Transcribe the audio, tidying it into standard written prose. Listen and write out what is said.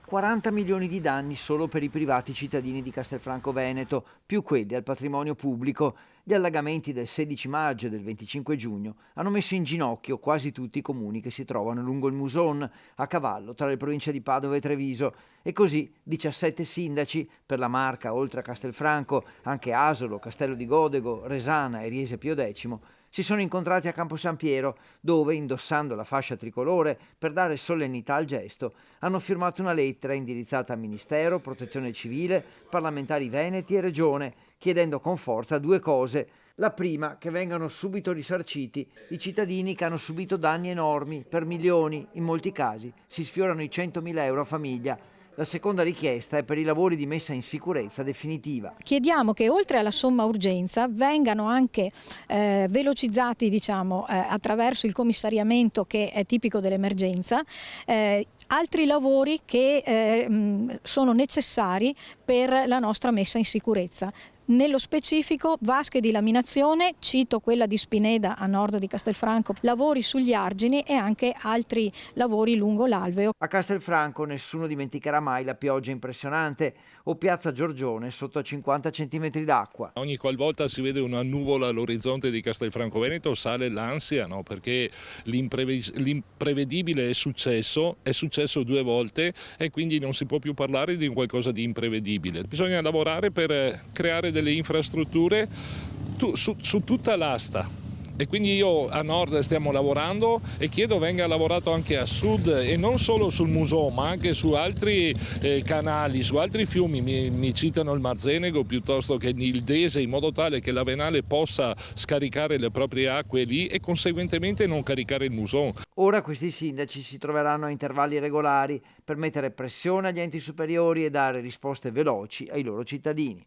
40 milioni di danni solo per i privati cittadini di Castelfranco Veneto, più quelli al patrimonio pubblico. Gli allagamenti del 16 maggio e del 25 giugno hanno messo in ginocchio quasi tutti i comuni che si trovano lungo il Muson, a cavallo tra le province di Padova e Treviso. E così 17 sindaci, per la Marca oltre a Castelfranco, anche Asolo, Castello di Godego, Resana e Riese Pio X, si sono incontrati a Campo San Piero, dove, indossando la fascia tricolore per dare solennità al gesto, hanno firmato una lettera indirizzata a Ministero, Protezione Civile, parlamentari veneti e Regione, chiedendo con forza due cose. La prima, che vengano subito risarciti i cittadini che hanno subito danni enormi, per milioni, in molti casi si sfiorano i 100.000 euro a famiglia. La seconda richiesta è per i lavori di messa in sicurezza definitiva. Chiediamo che oltre alla somma urgenza vengano anche velocizzati, attraverso il commissariamento che è tipico dell'emergenza, altri lavori che sono necessari per la nostra messa in sicurezza. Nello specifico vasche di laminazione, cito quella di Spineda a nord di Castelfranco, lavori sugli argini e anche altri lavori lungo l'alveo. A Castelfranco nessuno dimenticherà mai la pioggia impressionante o Piazza Giorgione sotto a 50 cm d'acqua. Ogni qualvolta si vede una nuvola all'orizzonte di Castelfranco Veneto sale l'ansia, no? Perché l'imprevedibile è successo 2 volte e quindi non si può più parlare di qualcosa di imprevedibile. Bisogna lavorare per creare delle infrastrutture su tutta l'asta. E quindi io a nord stiamo lavorando e chiedo venga lavorato anche a sud e non solo sul Muson ma anche su altri canali, su altri fiumi, mi citano il Marzenego piuttosto che il Dese, in modo tale che la Venale possa scaricare le proprie acque lì e conseguentemente non caricare il Muson. Ora questi sindaci si troveranno a intervalli regolari per mettere pressione agli enti superiori e dare risposte veloci ai loro cittadini.